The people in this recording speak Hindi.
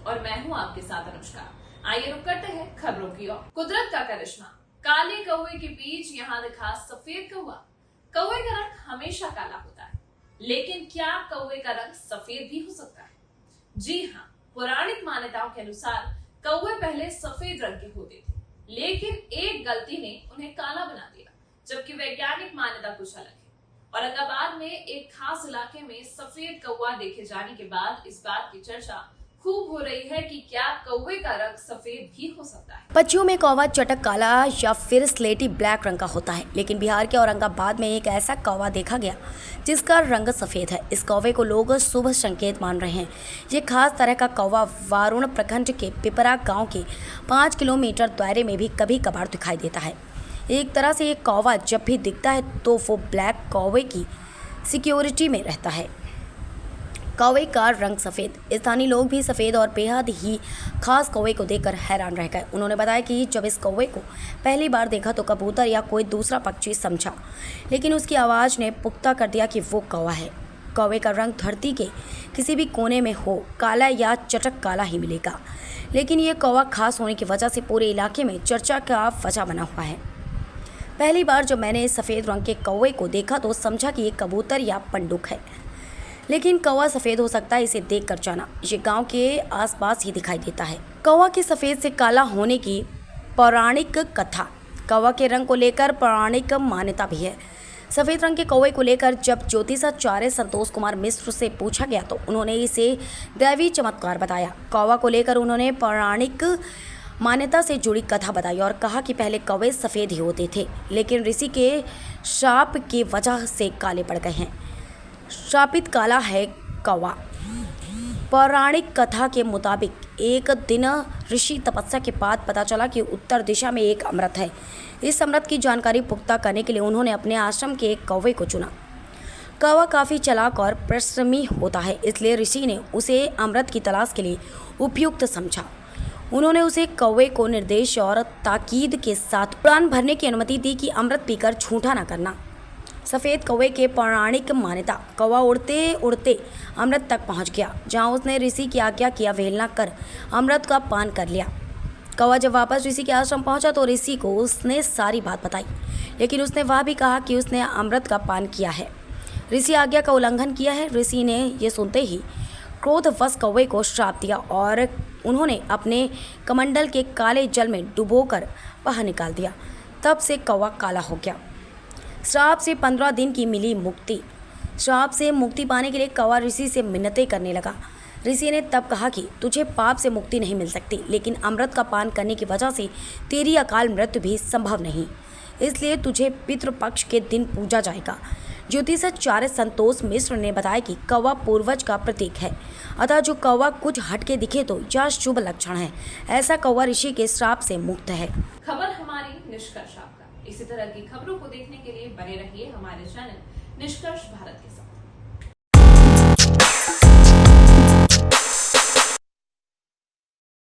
और मैं हूं आपके साथ अनुष्का। आइए रुक करते हैं खबरों की ओर। कुदरत का करिश्मा, काले कौवे के बीच यहाँ दिखा सफेद कौवा। कौवे का रंग हमेशा काला होता है, लेकिन क्या कौवे का रंग सफेद भी हो सकता है? जी हाँ, पौराणिक मान्यताओं के अनुसार कौवे पहले सफेद रंग के होते थे, लेकिन एक गलती ने उन्हें काला बना दिया, जबकि वैज्ञानिक मान्यता कुछ अलग है। औरंगाबाद में एक खास इलाके में सफेद कौवा देखे जाने के बाद इस बात की चर्चा खूब हो रही है कि क्या कौवे का रंग सफेद भी हो सकता है। पक्षियों में कौवा चटक काला या फिर स्लेटी ब्लैक रंग का होता है, लेकिन बिहार के औरंगाबाद में एक ऐसा कौवा देखा गया जिसका रंग सफेद है। इस कौवे को लोग शुभ संकेत मान रहे हैं। ये खास तरह का कौवा वारुण प्रखंड के पिपरा गांव के 5 किलोमीटर दायरे में भी कभी कभार दिखाई देता है। एक तरह से ये कौवा जब भी दिखता है तो वो ब्लैक कौवे की सिक्योरिटी में रहता है। कौवे का रंग सफ़ेद। स्थानीय लोग भी सफ़ेद और बेहद ही खास कौवे को देखकर हैरान रह गए। उन्होंने बताया कि जब इस कौवे को पहली बार देखा तो कबूतर या कोई दूसरा पक्षी समझा, लेकिन उसकी आवाज़ ने पुख्ता कर दिया कि वो कौवा है। कौवे का रंग धरती के किसी भी कोने में हो, काला या चटक काला ही मिलेगा, लेकिन ये कौवा खास होने की वजह से पूरे इलाके में चर्चा का वजह बना हुआ है। पहली बार जब मैंने इस सफ़ेद रंग के कौवे को देखा तो समझा कि ये कबूतर या पंडुक है, लेकिन कौवा सफ़ेद हो सकता है, इसे देखकर जाना। ये गांव के आसपास ही दिखाई देता है। कौवा के सफ़ेद से काला होने की पौराणिक कथा। कौवा के रंग को लेकर पौराणिक मान्यता भी है। सफ़ेद रंग के कौवे को लेकर जब ज्योतिषाचार्य संतोष कुमार मिश्र से पूछा गया तो उन्होंने इसे दैवी चमत्कार बताया। कौवा को लेकर उन्होंने पौराणिक मान्यता से जुड़ी कथा बताई और कहा कि पहले कौवे सफ़ेद ही होते थे, लेकिन ऋषि के शाप की वजह से काले पड़ गए हैं। शापित काला है कौवा। पौराणिक कथा के मुताबिक एक दिन ऋषि तपस्या के बाद पता चला कि उत्तर दिशा में एक अमृत है। इस अमृत की जानकारी पुख्ता करने के लिए उन्होंने अपने आश्रम के एक कौवे को चुना। कौवा काफ़ी चालाक और परिश्रमी होता है, इसलिए ऋषि ने उसे अमृत की तलाश के लिए उपयुक्त समझा। उन्होंने उसे कौवे को निर्देश और ताकीद के साथ उड़ान भरने की अनुमति दी कि अमृत पीकर झूठा न करना। सफ़ेद कौवे के पौराणिक मान्यता। कौवा उड़ते उड़ते अमृत तक पहुंच गया, जहां उसने ऋषि की आज्ञा की अवहेलना कर अमृत का पान कर लिया। कौवा जब वापस ऋषि के आश्रम पहुंचा तो ऋषि को उसने सारी बात बताई, लेकिन उसने वह भी कहा कि उसने अमृत का पान किया है, ऋषि आज्ञा का उल्लंघन किया है। ऋषि ने ये सुनते ही क्रोधवश कौवे को श्राप दिया और उन्होंने अपने कमंडल के काले जल में डुबोकर बाहर निकाल दिया। तब से कौवा काला हो गया। श्राप से 15 दिन की मिली मुक्ति। श्राप से मुक्ति पाने के लिए कौवा ऋषि से मिन्नतें करने लगा। ऋषि ने तब कहा कि तुझे पाप से मुक्ति नहीं मिल सकती, लेकिन अमृत का पान करने की वजह से तेरी अकाल मृत्यु भी संभव नहीं, इसलिए तुझे पितृपक्ष के दिन पूजा जाएगा। ज्योतिषाचार्य संतोष मिश्र ने बताया कि कौवा पूर्वज का प्रतीक है, अतः जो कौवा कुछ हटके दिखे तो यह शुभ लक्षण है। ऐसा कौवा ऋषि के श्राप से मुक्त है। खबर हमारी, निष्कर्ष आपका। इसी तरह की खबरों को देखने के लिए बने रहिए हमारे चैनल निष्कर्ष भारत के साथ।